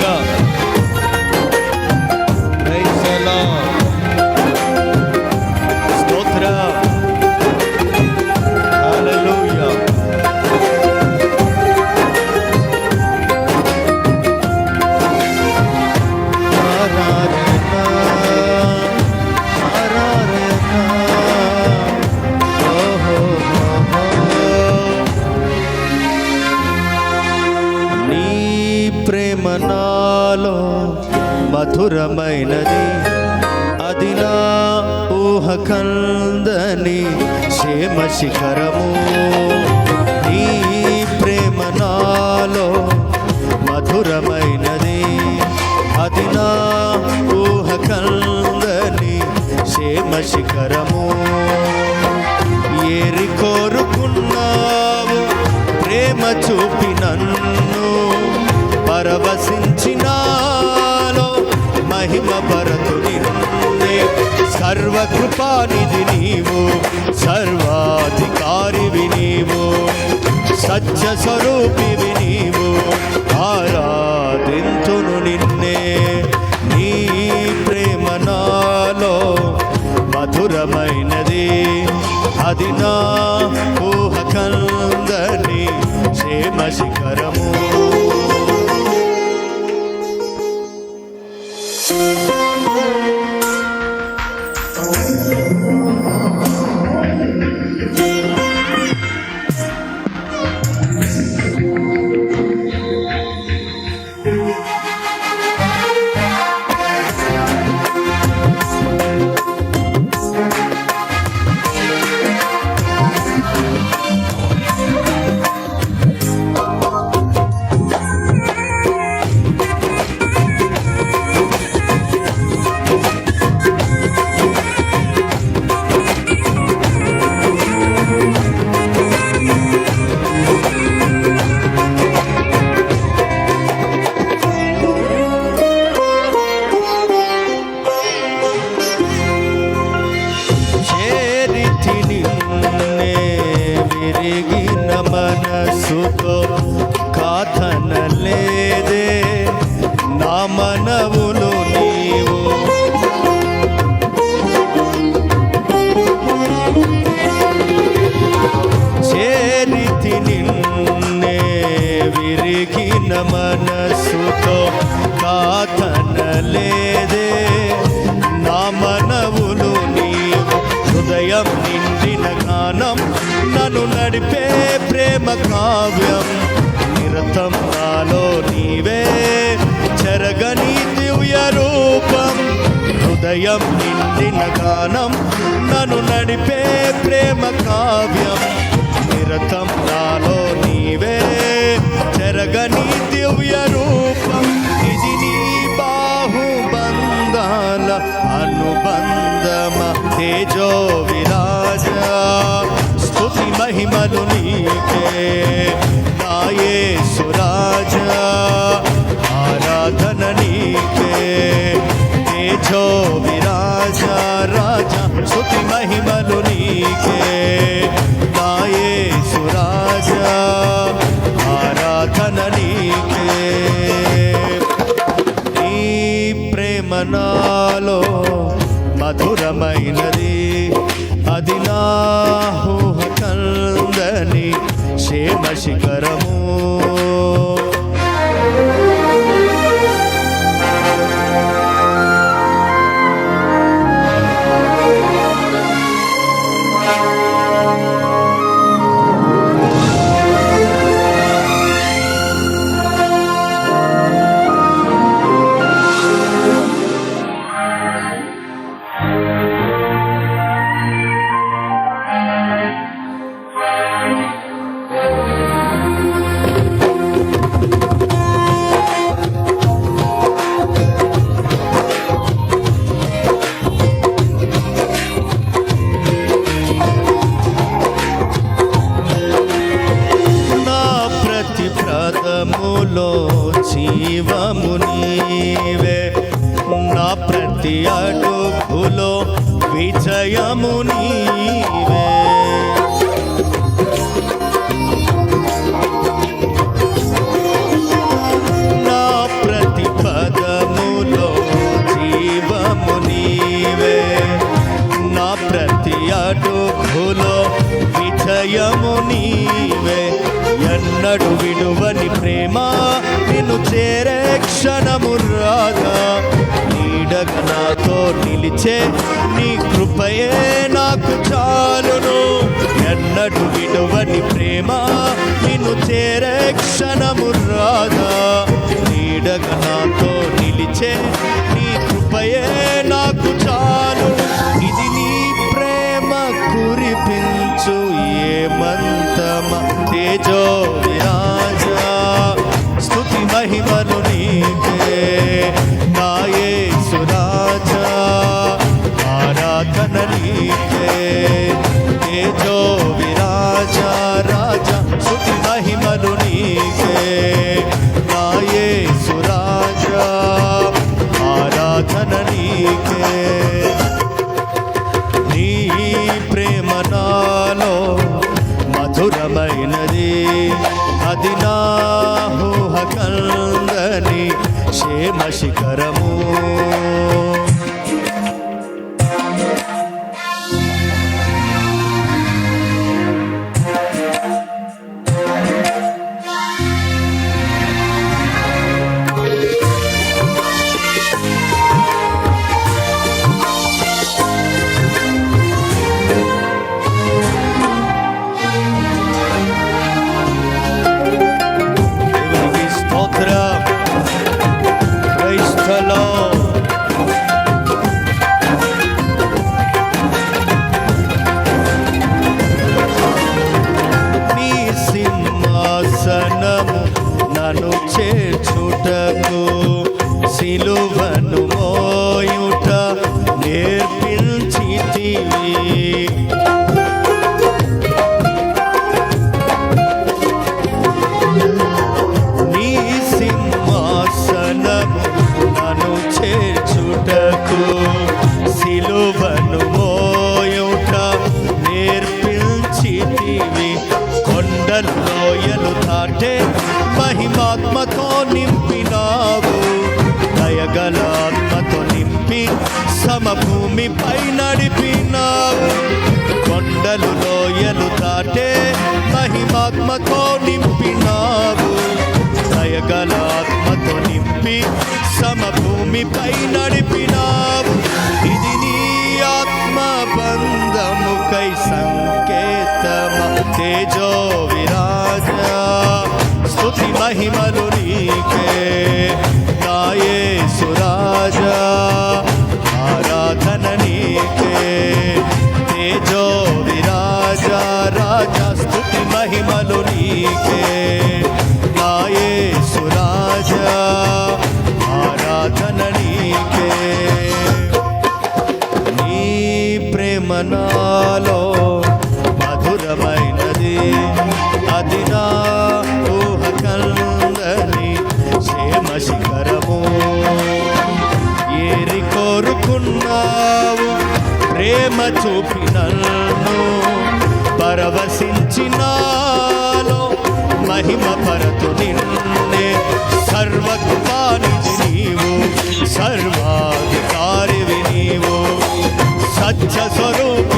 Hallelujah. Praise the lord. స్తోత్రం. హల్లెలూయా. నాలో మధురమైనది, అది నా ఊహ కందని క్షేమ శిఖరము. నీ ప్రేమ నాలో మధురమైనది, అది నా ఊహ కందని క్షేమ శిఖరము. ఏరి కోరుకున్నావు ప్రేమ చూపి నన్ను, పరవశించినాలో మహిమ భరతు నిన్నే. సర్వకృపానిధి నీవు, సర్వాధికారివి నీవు, సత్య స్వరూపివి నీవు, ఆరాధింతును నిన్నే. నీ ప్రేమ నాలో మధురమైనది, అది నా ఊహ కందని క్షేమ శిఖరము. విరిగిన మనసుతో కాథన లేదే, నా మనవులు నీవు. చేరితి నిన్నే విరిగిన మనసుతో కాథన లేదే, నా మనవులు నీవు. హృదయం నిండిన గానం నన్ను నడిపే ప్రేమ కావ్యం, నిరతం నాలో నీవే చెరగని దివ్య రూపం. హృదయం నిండిన గానం నన్ను నడిపే ప్రేమ కావ్యం, నిరతం నాలో నీవే చెరగని దివ్య రూపం. ఇది నీ బాహుబంధాల అనుబంధమ తేజో విరాజ. స్తుతి మహిమలు నీకే నా యేసు రాజా, ఆరాధన నీకే తేజో విరాజ రాజా. స్తుతి మహిమలు నీకే నా యేసు రాజా, ఆరాధన నీకే. నీ ప్రేమ నాలో మధురమైనది, అది నా ఊహ కందని క్షేమ శిఖరము. ప్రథములో జీవము నీవే, నా ప్రతి అడుగులో విజయము నీవే. నా ప్రతి నిలిచే నీ కృపయే నాకు చాలును. ఎన్నడు విడువని ప్రేమ నిన్ను చేరే క్షణము రాదా. నీడగా నాతో నిలిచే నీ కృపయే నాకు చాలు. ఇది నీ ప్రేమ కురిపించు ఏమంతమ తేజో విరాజా. స్తుతి మహిమలు నీకే నా యేసు రాజా. ఆరాధన నీకే తేజో విరాజా రాజా. స్తుతి మహిమలు నీకే నా యేసు రాజా. ఆరాధన నీకే. నీ ప్రేమ నాలో మధురమైనది. అది నా ఊహ కందని క్షేమ శిఖరము. నన్ను చేర్చుటకు సిలువను మోయుట నేర్పించితివి. నీ సింహాసనము నన్ను చేర్చుటకు సిలువను మోయుట నేర్పించితివి. కొండలు లోయలు దాటే మహిమాత్మతో నింపినావు. దయగల ఆత్మతో నింపి సమభూమిపై నడిపినావు. కొండలు లోయలు దాటే మహిమాత్మతో నింపినావు. దయగల ఆత్మతో నింపి సమభూమిపై నడిపినావు. ఇది నీ ఆత్మ బంధముకై సంకేతమ తేజో విరాజా. స్తుతి మహిమలు నీకే నా యేసు రాజా. ఆరాధన నీకే తేజో విరాజా రాజా. స్తుతి మహిమలు నీకే నా యేసు రాజా. ఆరాధన నీకే. నీ ప్రేమ నాలో మధురమైనది. అది నా ఊహ కందని క్షేమ శిఖరము. ఏరి కోరుకున్నావు ప్రేమ చూపి నన్ను. పరవశించినాలో మహిమ పరతు నిన్నే. సర్వకృపానిధి నీవు, సర్వాధికారివి నీవు. సత్య స్వరూప